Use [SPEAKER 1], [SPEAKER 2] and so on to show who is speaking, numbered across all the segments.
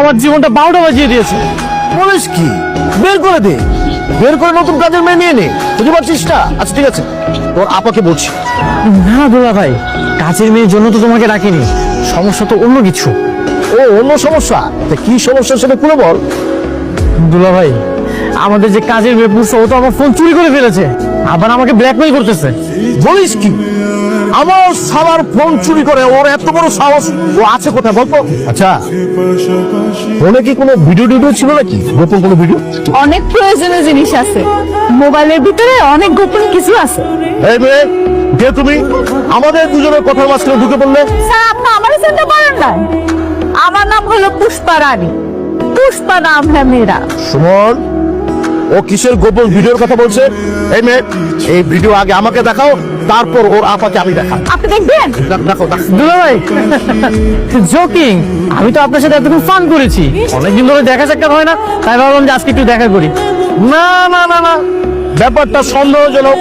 [SPEAKER 1] আমার জীবনটা 12টা বাজিয়ে দিয়েছে।
[SPEAKER 2] বলিস কি? বের করে দে, বের করে নতুন কাজের মেয়ে নিয়ে নে। বুঝতে পারছিস না? আচ্ছা ঠিক আছে, তোর আপাকে বলছি।
[SPEAKER 1] না দুলা ভাই, কাজের মেয়ের জন্য তো তোমাকে ডাকিনি, সমস্যা তো অন্য কিছু।
[SPEAKER 2] ও অন্য সমস্যা? তা কি সমস্যা সেটা খুলে বল।
[SPEAKER 1] দুলা ভাই, আমাদের যে কাজের মেয়ে পুরুষ, ও তো আমার ফোন চুরি করে ফেলেছে, আবার আমাকে ব্ল্যাকমেল করতেছে।
[SPEAKER 2] বলিস কি? আমার সাবার ফোন চুরি করে? ওর এত বড় সাহস! ও আছে কোথায় বলতো? আচ্ছা, ফোনে কি কোনো ভিডিও টিডিও ছিল নাকি, গোপন কোনো ভিডিও?
[SPEAKER 3] অনেক প্রয়োজনীয় জিনিস আছে মোবাইলের ভিতরে, অনেক গোপন কিছু আছে।
[SPEAKER 2] এই মেয়ে, কে তুমি? আমাদের দুজনের কথার মাঝখানে ঢুকে পড়লে।
[SPEAKER 3] স্যার, আপনি আমার চিনতে পারেন না? আমার নাম হলো পুষ্পা রানী। পুষ্পা নাম হ্যাঁ মেয়েরা।
[SPEAKER 2] সুমন, ও কিসের গোপন ভিডিওর কথা বলছে? এই মেয়ে, এই ভিডিও আগে আমাকে দেখাও, তারপর ওর আপাকে আমি দেখাবো।
[SPEAKER 3] আপনি দেখবেন?
[SPEAKER 2] দেখো দেখো।
[SPEAKER 1] দুলা ভাই, জোকিং, আমি তো আপনার সাথে এতক্ষণ ফান করেছি, অনেকদিন ধরে দেখা সাক্ষাৎ হয় না, তাই ভাবলাম যে আজকে একটু দেখা করি।
[SPEAKER 2] না না না না, ব্যাপারটা সন্দেহজনক।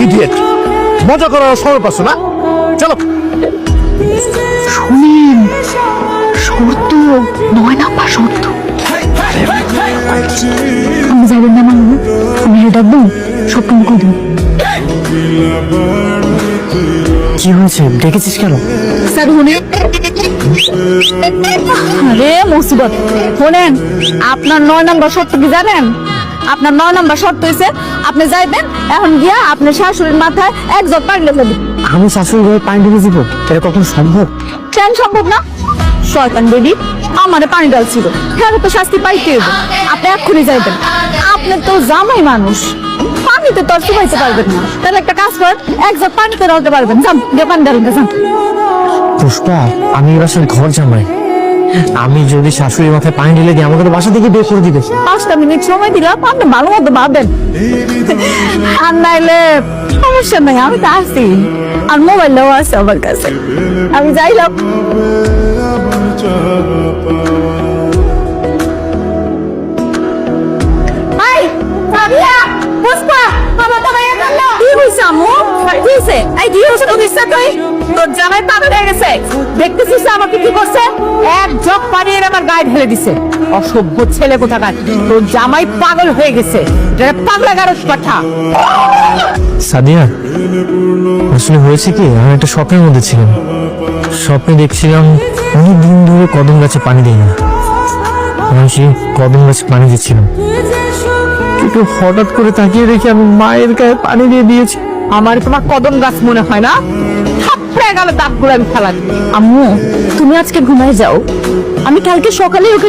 [SPEAKER 2] ইডিয়েট, মজা করার সময় পাচ্ছ না? চলো।
[SPEAKER 3] শুনেন, শর্ত 9 নাম্বার শর্ত। আমি যাবেন না মানব, আমি ডাকবো সব কাম করে দেবো।
[SPEAKER 1] কি হয়েছে, ডেকেছিস কেন?
[SPEAKER 3] স্যার শুনে, আরে মুসিবত, শোনেন, আপনার 9 নাম্বার শর্ত কি জানেন? আপনার 9 নাম্বার শর্ত হয়েছে আপনি যাইবেন, এখন গিয়া আপনার শাশুড়ির মাথায় এক জগ পানি ঢেলে দিবেন।
[SPEAKER 1] আমি শাশুড়ি ঘরে পানি ঢেলে দিব? এটা কখন সম্ভব?
[SPEAKER 3] কেন সম্ভব না? শয়তান বেডি আমারে পানি ঢালছিল, হ্যাঁ তো শাস্তি পাইতে হবে। আপনি এক্ষুনি যাইবেন, আপনি তো জামাই মানুষ, পানিতে তো আর চুবাইতে পারবেন না। তাহলে একটা কাজ করেন, এক জগ পানিতে ঢালতে পারবেন, যান গিয়ে পানি ঢালতে যান।
[SPEAKER 1] পুষ্পা, আমি এবার সাথে ঘর জামাই, আমি যদি শাশুড়ির মাথায় পানি ঢেলে দিই আমাকে তো বাসা থেকে বের করে দিবে।
[SPEAKER 3] 5টা মিনিট সময় দিলাম, আপনি ভালো মতো ভাবেন, আর নাইলে সমস্যা নাই, আমি তো আছি, আর মোবাইলটাও আছে আমার কাছে, আমি যাইলাম। এই, সাবিয়া, পুষ্পা, বাবা তো ভাইয়া গেল। কি হইছে আম্মু? কি হইছে? এই কি হইছে তো দিছস তুই? তোর জামাই পাগল হয়ে গেছে। দেখতেছিস না আমাকে কি করছে? এক জগ পানি এনে আমার গায়ে ঢেলে দিছে। অসভ্য ছেলে কোথাকার। তোর জামাই পাগল হয়ে গেছে। এটা পাগলা গারস পাঠা।
[SPEAKER 1] সাদিয়া, আসলে হয়েছে কি, আমি একটা স্বপ্নের মধ্যে ছিলাম, স্বপ্নে দেখছিলাম অনেক দিন ধরে কদম গাছে পানি দিই না, আমি সেই কদম গাছে পানি দিচ্ছিলাম, কিন্তু হঠাৎ করে তাকিয়ে দেখি আমি মায়ের গায়ে পানি দিয়ে দিয়েছি।
[SPEAKER 3] আমার তোমার কদম গাছ মনে হয় না? থাপড়ে গেল দাঁতগুলো আমি ফেলা। আম্মু, তুমি আজকে ঘুমায় যাও, আমি কালকে সকালে ওকে